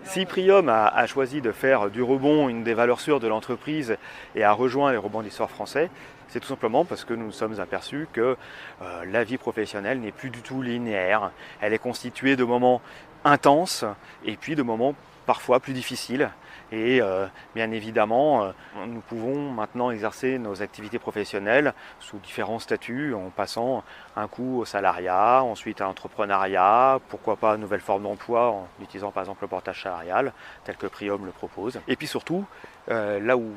Si Prium a choisi de faire du rebond une des valeurs sûres de l'entreprise et a rejoint les rebondisseurs français, c'est tout simplement parce que nous nous sommes aperçus que la vie professionnelle n'est plus du tout linéaire. Elle est constituée de moments intenses et puis de moments parfois plus difficiles. Et bien évidemment, nous pouvons maintenant exercer nos activités professionnelles sous différents statuts, en passant un coup au salariat, ensuite à l'entrepreneuriat, pourquoi pas une nouvelle forme d'emploi en utilisant par exemple le portage salarial, tel que Prium le propose. Et puis surtout, là où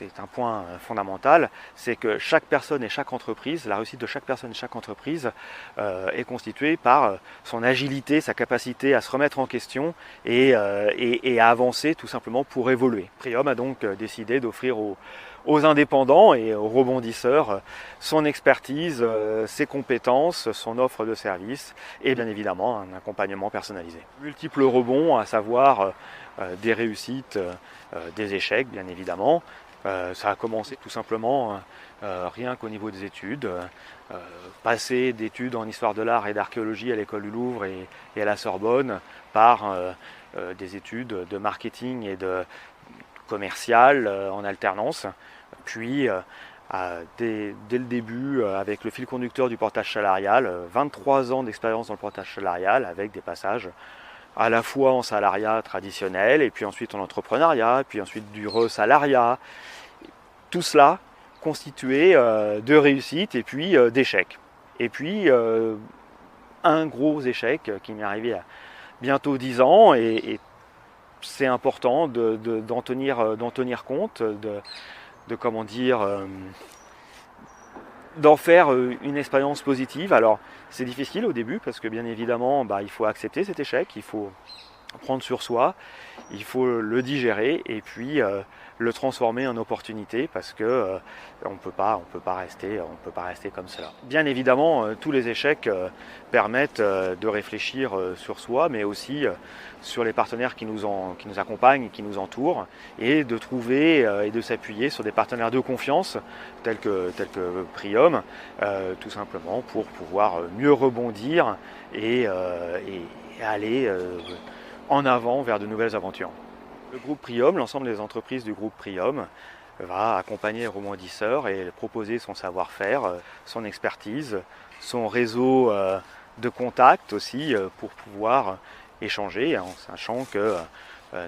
c'est un point fondamental, c'est que chaque personne et chaque entreprise, la réussite de chaque personne et chaque entreprise est constituée par son agilité, sa capacité à se remettre en question et à avancer tout simplement pour évoluer. Prium a donc décidé d'offrir aux indépendants et aux rebondisseurs son expertise, ses compétences, son offre de services et bien évidemment un accompagnement personnalisé. Multiples rebonds, à savoir des réussites, des échecs bien évidemment. Ça a commencé tout simplement rien qu'au niveau des études, passer d'études en histoire de l'art et d'archéologie à l'école du Louvre et à la Sorbonne par des études de marketing et de commercial en alternance, puis dès le début avec le fil conducteur du portage salarial, 23 ans d'expérience dans le portage salarial avec des passages à la fois en salariat traditionnel et puis ensuite en entrepreneuriat, puis ensuite du resalariat. Tout cela constitué de réussites et puis d'échecs. Et puis un gros échec qui m'est arrivé à bientôt 10 ans et c'est important d'en tenir compte, comment dire, d'en faire une expérience positive. Alors c'est difficile au début parce que bien évidemment il faut accepter cet échec, il faut prendre sur soi, il faut le digérer et puis le transformer en opportunité parce que on peut pas rester comme cela. Bien évidemment, tous les échecs permettent de réfléchir sur soi, mais aussi sur les partenaires qui nous accompagnent, qui nous entourent, et de trouver et de s'appuyer sur des partenaires de confiance tels que Prium, tout simplement pour pouvoir mieux rebondir et aller en avant vers de nouvelles aventures. Le groupe Prium, l'ensemble des entreprises du groupe Prium, va accompagner les rebondisseurs et proposer son savoir-faire, son expertise, son réseau de contacts aussi pour pouvoir échanger en sachant que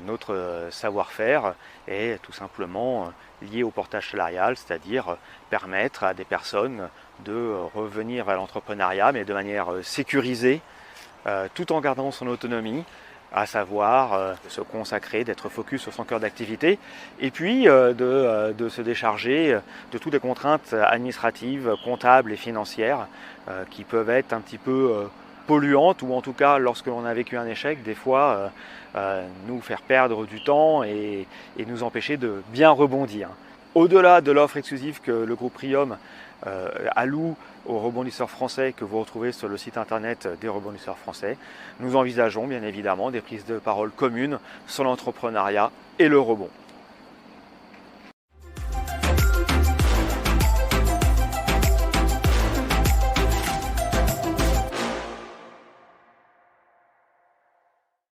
notre savoir-faire est tout simplement lié au portage salarial, c'est-à-dire permettre à des personnes de revenir vers l'entrepreneuriat mais de manière sécurisée tout en gardant son autonomie, à savoir se consacrer, d'être focus sur son cœur d'activité et puis de se décharger de toutes les contraintes administratives, comptables et financières qui peuvent être un petit peu polluantes ou en tout cas lorsque l'on a vécu un échec, des fois nous faire perdre du temps et nous empêcher de bien rebondir. Au-delà de l'offre exclusive que le groupe Prium alloue aux rebondisseurs français que vous retrouvez sur le site internet des rebondisseurs français, nous envisageons bien évidemment des prises de parole communes sur l'entrepreneuriat et le rebond.